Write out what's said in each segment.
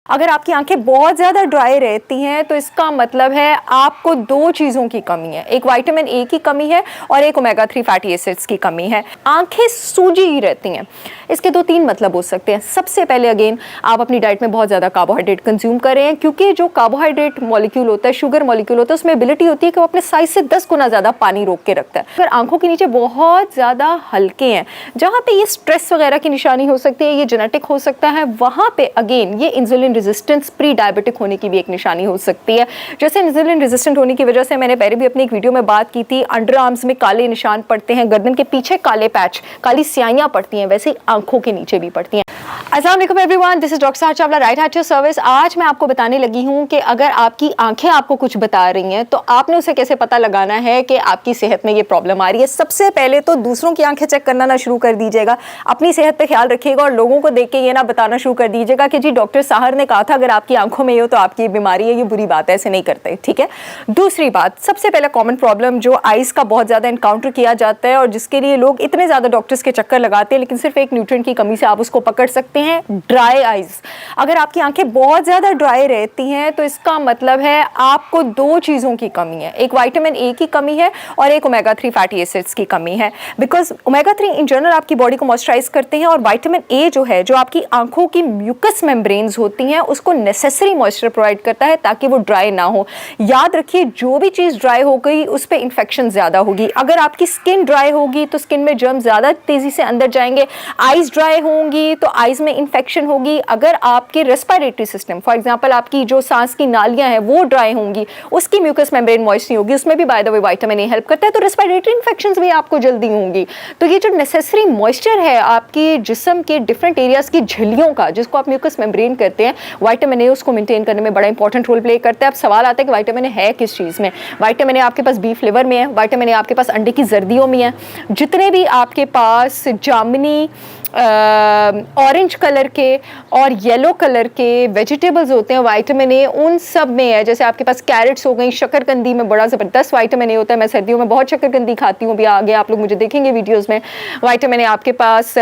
अगर आपकी आंखें बहुत ज़्यादा ड्राई रहती हैं तो इसका मतलब है आपको दो चीज़ों की कमी है, एक विटामिन ए की कमी है और एक ओमेगा 3 फैटी एसिड्स की कमी है। आंखें सूजी ही रहती हैं, इसके दो तीन मतलब हो सकते हैं। सबसे पहले अगेन आप अपनी डाइट में बहुत ज़्यादा कार्बोहाइड्रेट कंज्यूम कर रहे हैं, क्योंकि जो कार्बोहाइड्रेट मॉलिक्यूल होता है, शुगर मॉलिक्यूल होता है, उसमें एबिलिटी होती है कि वो अपने साइज से 10 गुना ज़्यादा पानी रोक के रखता है। अगर आंखों के नीचे बहुत ज़्यादा हल्के हैं, जहाँ पे ये स्ट्रेस वगैरह की निशानी हो सकती है, ये जेनेटिक हो सकता है, वहाँ पे अगेन ये इंसुलिन रेजिस्टेंस प्री डायबिटिक होने की भी एक निशानी हो सकती है। जैसे इंसुलिन रेजिस्टेंट होने की वजह से मैंने पहले भी अपनी एक वीडियो में बात की थी, अंडर आर्म्स में काले निशान पड़ते हैं, गर्दन के पीछे काले पैच, काली स्याइयां पड़ती हैं, वैसे ही आंखों के नीचे भी पड़ती हैं। अस्सलाम वालेकुम everyone, this is doctor Sahar Chawla, right at your service. आज मैं आपको बताने लगी हूँ कि अगर आपकी आंखें आपको कुछ बता रही हैं तो आपने उसे कैसे पता लगाना है कि आपकी सेहत में ये प्रॉब्लम आ रही है। सबसे पहले तो दूसरों की आंखें चेक करना ना शुरू कर दीजिएगा, अपनी सेहत पे ख्याल रखिएगा और लोगों को देख के ये ना बताना शुरू कर दीजिएगा कि जी डॉक्टर साहर ने कहा था अगर आपकी आंखों में ये हो तो आपकी बीमारी है, ये बुरी बात है, ऐसे नहीं करते, ठीक है। दूसरी बात, सबसे पहले कॉमन प्रॉब्लम जो आइज का बहुत ज़्यादा इनकाउंटर किया जाता है और जिसके लिए लोग इतने ज़्यादा डॉक्टर्स के चक्कर लगाते हैं, लेकिन सिर्फ एक न्यूट्रिएंट की कमी से आप उसको पकड़ सकते हैं, ड्राई आइज। अगर आपकी आंखें बहुत ज़्यादा ड्राई रहती हैं तो इसका मतलब है आपको दो चीज़ों की कमी है, एक विटामिन ए की कमी है और एक ओमेगा 3 फैटी एसिड्स की कमी है। बिकॉज ओमेगा 3 इन जनरल आपकी बॉडी को मॉइस्चराइज करते हैं और विटामिन ए जो है, जो आपकी आंखों की म्यूकस मेम्ब्रेन्स होती हैं, उसको नेसेसरी मॉइस्चर प्रोवाइड करता है ताकि वो ड्राई ना हो। याद रखिए, जो भी चीज़ ड्राई हो गई उस पर इन्फेक्शन ज़्यादा होगी। अगर आपकी स्किन ड्राई होगी तो स्किन में जर्म ज़्यादा तेज़ी से अंदर जाएंगे, आइज ड्राई होंगी तो आइज में इन्फेक्शन होगी। अगर आपके रेस्पिरेटरी सिस्टम, फॉर एग्जांपल आपकी जो सांस की नालियां हैं वो ड्राई होंगी, उसकी म्यूकस मेम्ब्रेन मॉइस्ट नहीं होगी, उसमें भी by the way vitamin A help करता है, तो रेस्पिरेटरी इन्फेक्शंस भी आपको जल्दी होंगी। तो ये जो नेसेसरी मॉइस्चर है आपकी जिस्म के डिफरेंट एरियाज की झिल्लियों का, जिसको आप म्यूकस मेम्ब्रेन कहते हैं, विटामिन ए उसको मेंटेन करने में बड़ा इंपॉर्टेंट रोल प्ले करता है। अब सवाल आता है कि विटामिन ए है किस चीज़ में? विटामिन ए आपके पास बीफ लिवर में है, विटामिन ए आपके पास अंडे की जर्दियों में है, जितने भी आपके पास जामुनी ऑरेंज कलर के और येलो कलर के वेजिटेबल्स होते हैं, विटामिन ए उन सब में है। जैसे आपके पास कैरेट्स हो गई, शकरकंदी में बड़ा ज़बरदस्त विटामिन ए होता है। मैं सर्दियों में बहुत शकरकंदी खाती हूँ, भी आगे आप लोग मुझे देखेंगे वीडियोस में। विटामिन ए आपके पास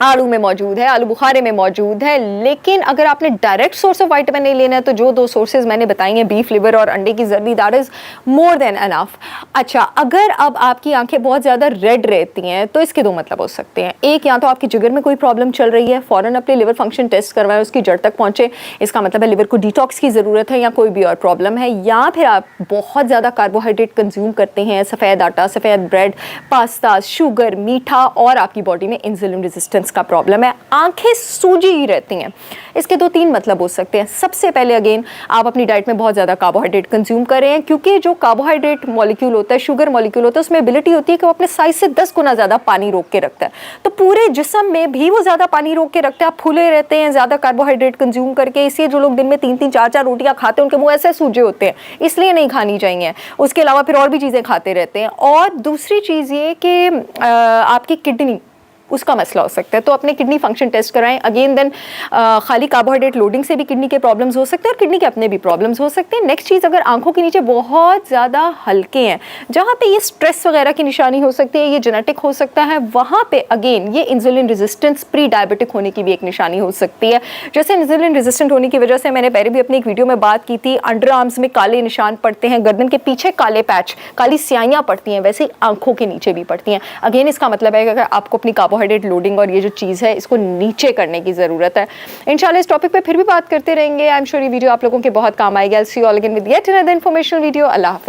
आलू में मौजूद है, आलू बुखारे में मौजूद है। लेकिन अगर आपने direct source of vitamin A लेना है तो जो दो सोर्सेज मैंने बताई हैं, बीफ लिवर और अंडे की जर्दी, that is more than enough. अच्छा, अगर अब आपकी आंखें बहुत ज़्यादा रेड रहती हैं तो इसके दो मतलब हो सकते हैं। एक, या तो आपकी जिगर में कोई प्रॉब्लम चल रही है, फ़ौरन अपने लिवर फंक्शन टेस्ट करवाएं, उसकी जड़ तक पहुँचे, इसका मतलब है लिवर को डिटॉक्स की ज़रूरत है या कोई भी और प्रॉब्लम है। या फिर आप बहुत ज़्यादा कार्बोहाइड्रेट कंज्यूम करते हैं, सफ़ेद आटा, सफ़ेद ब्रेड, पास्ता, शुगर, मीठा, और आपकी बॉडी में इंसुलिन रेजिस्टेंस का प्रॉब्लम है, आंखें सूजी ही रहती हैं। इसके दो तीन मतलब हो सकते हैं। सबसे पहले अगेन आप अपनी डाइट में बहुत ज़्यादा कार्बोहाइड्रेट कंज्यूम कर रहे हैं, क्योंकि जो कार्बोहाइड्रेट मॉलिक्यूल होता है, शुगर मॉलिक्यूल होता है, उसमें एबिलिटी होती है कि वो अपने साइज से 10 गुना ज़्यादा पानी रोक के रखता है। तो पूरे जिस्म में भी वो ज़्यादा पानी रोक के रखता है। आप फूले रहते हैं ज़्यादा कार्बोहाइड्रेट कंज्यूम करके, इसलिए जो लोग दिन में 3-3 4-4 रोटियाँ खाते हैं उनके मुँह ऐसे सूजे होते हैं, इसलिए नहीं खानी चाहिए। उसके अलावा फिर और भी चीज़ें खाते रहते हैं। और दूसरी चीज़ ये कि आपकी किडनी, उसका मसला हो सकता है, तो अपने किडनी फंक्शन टेस्ट कराएं। अगेन देन खाली कार्बोहाइड्रेट लोडिंग से भी किडनी के प्रॉब्लम्स हो सकते हैं और किडनी के अपने भी प्रॉब्लम्स हो सकते हैं। नेक्स्ट चीज़, अगर आंखों के नीचे बहुत ज़्यादा हल्के हैं, जहाँ पे ये स्ट्रेस वगैरह की निशानी हो सकती है, ये जेनेटिक हो सकता है, वहाँ पे अगेन ये इंसुलिन रेजिस्टेंस प्री डायबिटिक होने की भी एक निशानी हो सकती है। जैसे इंसुलिन रेजिस्टेंट होने की वजह से मैंने पहले भी अपनी एक वीडियो में बात की थी, अंडर आर्म्स में काले निशान पड़ते हैं, गर्दन के पीछे काले पैच, काली स्याइयाँ पड़ती हैं, वैसे ही आंखों के नीचे भी पड़ती हैं। अगेन इसका मतलब है कि अगर आपको अपनी कार्बोहाइड्रेट लोडिंग और ये जो चीज़ है इसको नीचे करने की ज़रूरत है। इंशाल्लाह इस टॉपिक पे फिर भी बात करते रहेंगे। आई एम श्योर ये वीडियो आप लोगों के बहुत काम आएगी। I will see you all again with yet another informational video. अल्लाह हाफिज़।